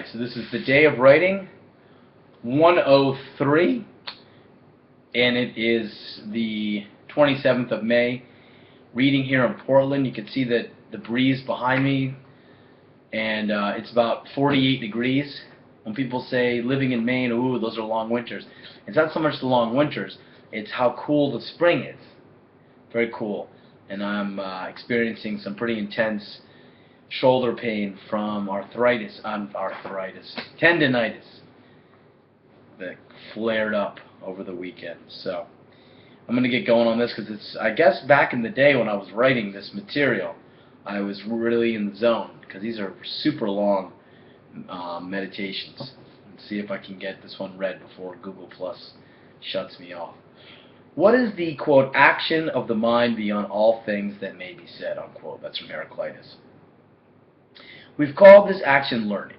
Alright, so this is the day of writing, 103, and it is the 27th of May. Reading here in Portland, you can see that the breeze behind me, and it's about 48 degrees. When people say living in Maine, ooh, those are long winters, it's not so much the long winters, it's how cool the spring is. Very cool. And I'm experiencing some pretty intense shoulder pain from tendinitis that flared up over the weekend. So I'm going to get going on this because it's, I guess back in the day when I was writing this material, I was really in the zone because these are super long meditations. Let's see if I can get this one read before Google Plus shuts me off. What is the, quote, action of the mind beyond all things that may be said, unquote? That's from Heraclitus. We've called this action learning,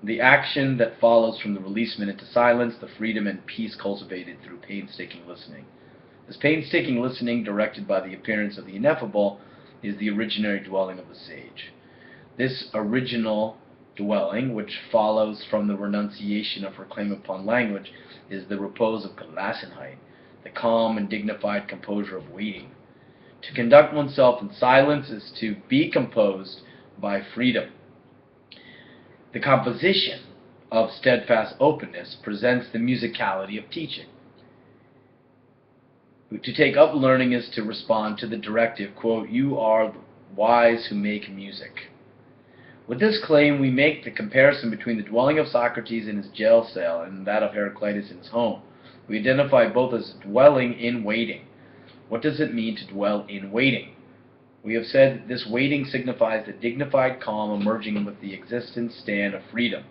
the action that follows from the releasement into silence, the freedom and peace cultivated through painstaking listening. This painstaking listening, directed by the appearance of the ineffable, is the originary dwelling of the sage. This original dwelling, which follows from the renunciation of her claim upon language, is the repose of Gelassenheit, the calm and dignified composure of waiting. To conduct oneself in silence is to be composed by freedom. The composition of steadfast openness presents the musicality of teaching. To take up learning is to respond to the directive, quote, you are wise who make music. With this claim, we make the comparison between the dwelling of Socrates in his jail cell and that of Heraclitus in his home. We identify both as dwelling in waiting. What does it mean to dwell in waiting? We have said that this waiting signifies the dignified calm emerging with the existence stand of freedom,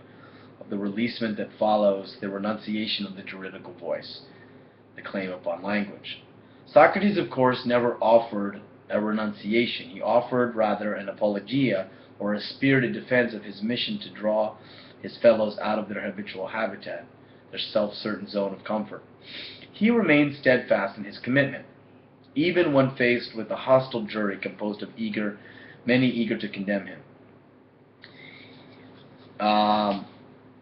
of the releasement that follows the renunciation of the juridical voice, the claim upon language. Socrates, of course, never offered a renunciation. He offered, rather, an apologia, or a spirited defense of his mission to draw his fellows out of their habitual habitat, their self-certain zone of comfort. He remained steadfast in his commitment, even when faced with a hostile jury composed of many eager to condemn him.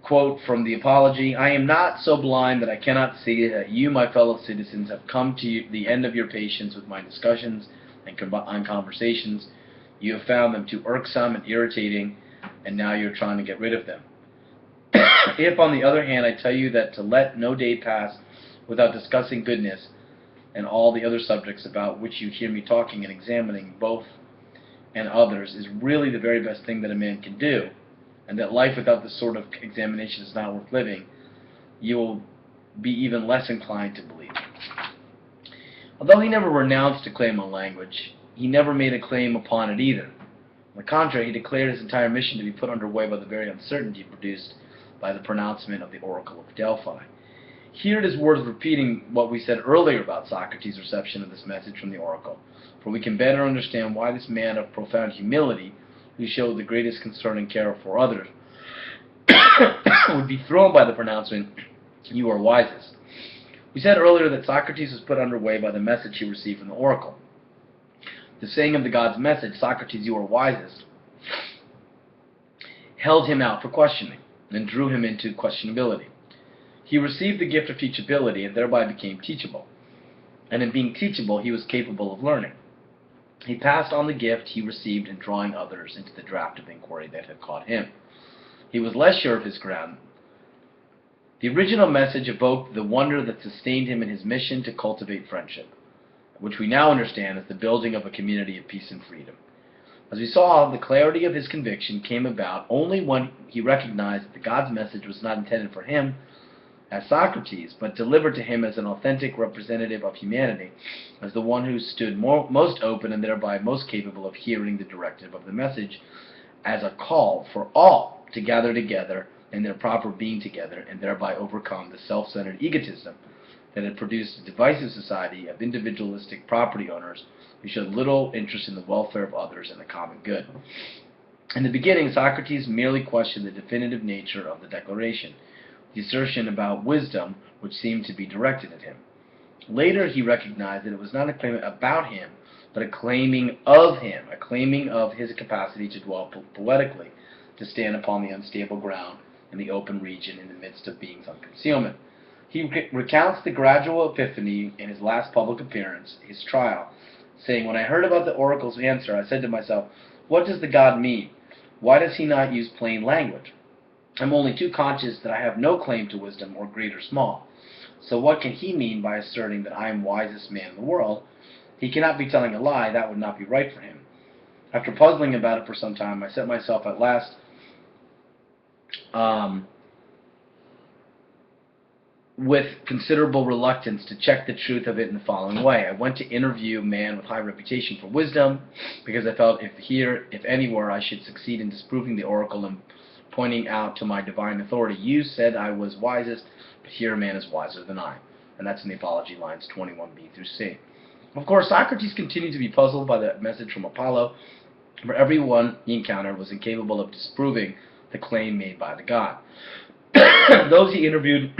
Quote from the Apology, I am not so blind that I cannot see that you, my fellow citizens, have come to the end of your patience with my discussions and conversations. You have found them too irksome and irritating, and now you're trying to get rid of them. If, on the other hand, I tell you that to let no day pass without discussing goodness and all the other subjects about which you hear me talking and examining both and others is really the very best thing that a man can do, and that life without this sort of examination is not worth living, you will be even less inclined to believe. Although he never renounced a claim on language, he never made a claim upon it either. On the contrary, he declared his entire mission to be put underway by the very uncertainty produced by the pronouncement of the oracle of Delphi. Here it is worth repeating what we said earlier about Socrates' reception of this message from the oracle, for we can better understand why this man of profound humility, who showed the greatest concern and care for others, would be thrown by the pronouncement, you are wisest. We said earlier that Socrates was put underway by the message he received from the oracle. The saying of the god's message, Socrates, you are wisest, held him out for questioning and drew him into questionability. He received the gift of teachability and thereby became teachable. And in being teachable, he was capable of learning. He passed on the gift he received in drawing others into the draft of inquiry that had caught him. He was less sure of his ground. The original message evoked the wonder that sustained him in his mission to cultivate friendship, which we now understand as the building of a community of peace and freedom. As we saw, the clarity of his conviction came about only when he recognized that the God's message was not intended for him as Socrates, but delivered to him as an authentic representative of humanity, as the one who stood most open and thereby most capable of hearing the directive of the message as a call for all to gather together in their proper being together and thereby overcome the self-centered egotism that had produced a divisive society of individualistic property owners who showed little interest in the welfare of others and the common good. In the beginning, Socrates merely questioned the definitive nature of the declaration, the assertion about wisdom which seemed to be directed at him. Later he recognized that it was not a claim about him, but a claiming of him, a claiming of his capacity to dwell poetically, to stand upon the unstable ground in the open region in the midst of beings on concealment. He recounts the gradual epiphany in his last public appearance, his trial, saying, "When I heard about the oracle's answer, I said to myself, what does the God mean? Why does he not use plain language? I'm only too conscious that I have no claim to wisdom, or great or small. So what can he mean by asserting that I am wisest man in the world? He cannot be telling a lie. That would not be right for him." After puzzling about it for some time, I set myself at last with considerable reluctance to check the truth of it in the following way. I went to interview a man with high reputation for wisdom, because I felt if here, if anywhere, I should succeed in disproving the oracle and pointing out to my divine authority, "You said I was wisest, but here a man is wiser than I." And that's in the Apology, lines 21b through c. Of course, Socrates continued to be puzzled by the message from Apollo, for everyone he encountered was incapable of disproving the claim made by the god. Those he interviewed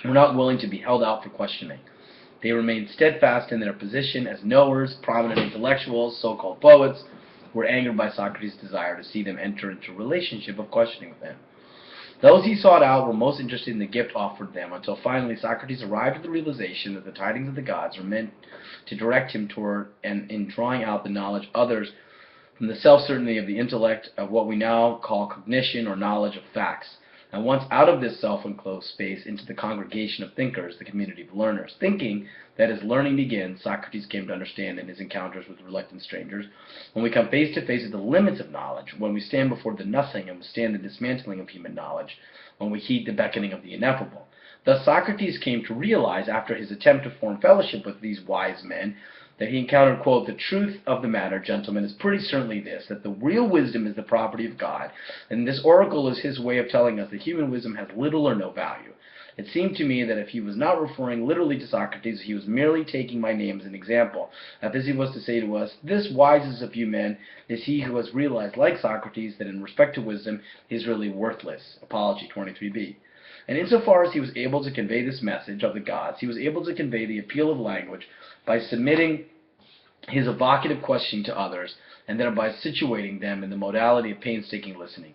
were not willing to be held out for questioning. They remained steadfast in their position as knowers. Prominent intellectuals, so-called poets, were angered by Socrates' desire to see them enter into a relationship of questioning with him. Those he sought out were most interested in the gift offered them, until finally Socrates arrived at the realization that the tidings of the gods were meant to direct him toward, and in drawing out the knowledge of others from the self-certainty of the intellect, of what we now call cognition or knowledge of facts, and once out of this self-enclosed space into the congregation of thinkers, the community of learners. Thinking, that as learning begins, Socrates came to understand in his encounters with reluctant strangers, when we come face to face with the limits of knowledge, when we stand before the nothing and withstand the dismantling of human knowledge, when we heed the beckoning of the ineffable. Thus Socrates came to realize, after his attempt to form fellowship with these wise men, that he encountered, quote, "The truth of the matter, gentlemen, is pretty certainly this, that the real wisdom is the property of God, and this oracle is his way of telling us that human wisdom has little or no value." It seemed to me that if he was not referring literally to Socrates, he was merely taking my name as an example, that this he was to say to us, "This wisest of you men is he who has realized, like Socrates, that in respect to wisdom he is really worthless." Apology 23b. And insofar as he was able to convey this message of the gods, he was able to convey the appeal of language by submitting his evocative questioning to others, and thereby situating them in the modality of painstaking listening.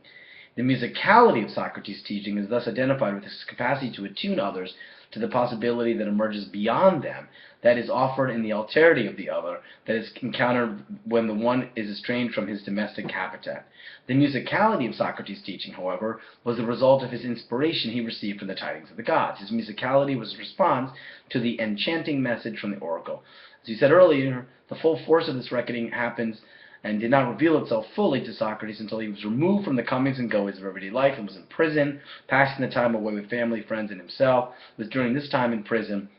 The musicality of Socrates' teaching is thus identified with his capacity to attune others to the possibility that emerges beyond them, that is offered in the alterity of the other, that is encountered when the one is estranged from his domestic habitat. The musicality of Socrates' teaching, however, was the result of his inspiration he received from the tidings of the gods. His musicality was a response to the enchanting message from the oracle. As we said earlier, the full force of this reckoning happens and did not reveal itself fully to Socrates until he was removed from the comings and goings of everyday life and was in prison, passing the time away with family, friends, and himself. It was during this time in prison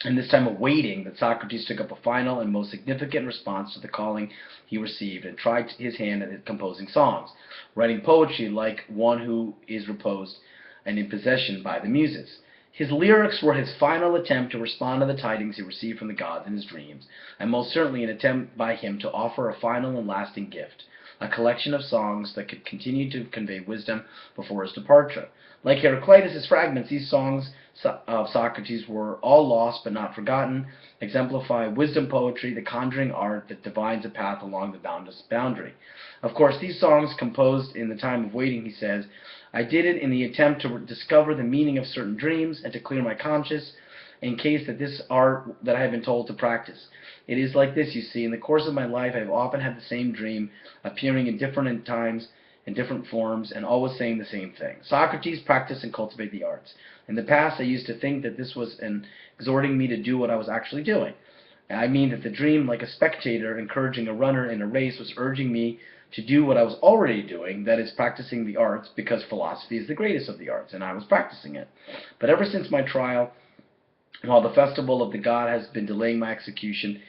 and this time of waiting that Socrates took up a final and most significant response to the calling he received and tried his hand at composing songs, writing poetry like one who is reposed and in possession by the Muses. His lyrics were his final attempt to respond to the tidings he received from the gods in his dreams, and most certainly an attempt by him to offer a final and lasting gift, a collection of songs that could continue to convey wisdom before his departure. Like Heraclitus' fragments, these songs of Socrates were all lost but not forgotten, exemplify wisdom poetry, the conjuring art that divines a path along the boundless boundary. Of course, these songs, composed in the time of waiting, he says, "I did it in the attempt to discover the meaning of certain dreams and to clear my conscience in case that this art that I have been told to practice. It is like this, you see. In the course of my life, I have often had the same dream, appearing in different times, in different forms, and always saying the same thing. Socrates, practice and cultivate the arts. In the past, I used to think that this was an exhorting me to do what I was actually doing. I mean that the dream, like a spectator encouraging a runner in a race, was urging me to do what I was already doing, that is, practicing the arts, because philosophy is the greatest of the arts, and I was practicing it. But ever since my trial, while the festival of the god has been delaying my execution,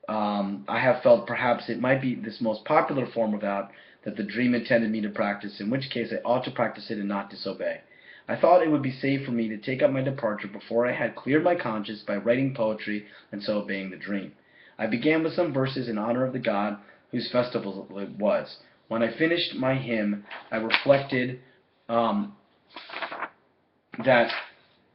I have felt perhaps it might be this most popular form of that the dream intended me to practice, in which case I ought to practice it and not disobey. I thought it would be safe for me to take up my departure before I had cleared my conscience by writing poetry and so obeying the dream. I began with some verses in honor of the god whose festival it was. When I finished my hymn, I reflected that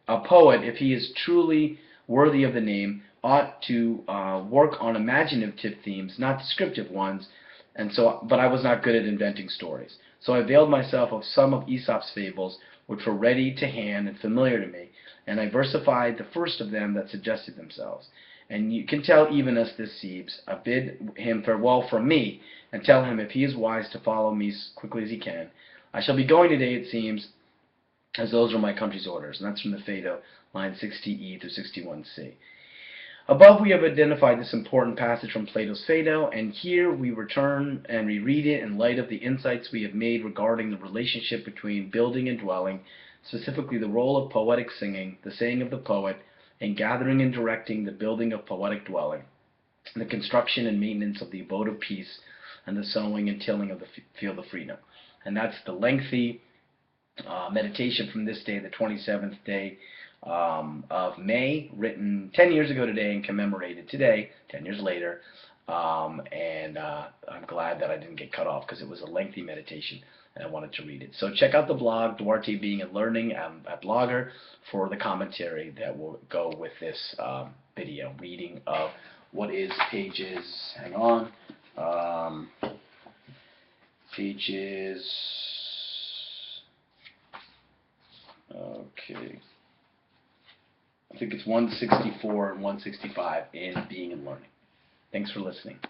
a poet, if he is truly worthy of the name, ought to work on imaginative themes, not descriptive ones, but I was not good at inventing stories. So I availed myself of some of Aesop's fables, which were ready to hand and familiar to me, and I versified the first of them that suggested themselves. And you can tell even as this Sebes, I bid him farewell from me, and tell him if he is wise to follow me as quickly as he can. I shall be going today, it seems, as those are my country's orders. And that's from the Phaedo, line 60e through 61c. Above we have identified this important passage from Plato's Phaedo, and here we return and reread it in light of the insights we have made regarding the relationship between building and dwelling, specifically the role of poetic singing, the saying of the poet, in gathering and directing the building of poetic dwelling, the construction and maintenance of the abode of peace, and the sowing and tilling of the field of freedom. And that's the lengthy meditation from this day, the 27th day of May, written 10 years ago today and commemorated today, 10 years later. And I'm glad that I didn't get cut off because it was a lengthy meditation and I wanted to read it. So check out the blog, Duarte Being and Learning, a blogger, for the commentary that will go with this video reading of what is pages, hang on, pages, okay, I think it's 164 and 165 in Being and Learning. Thanks for listening.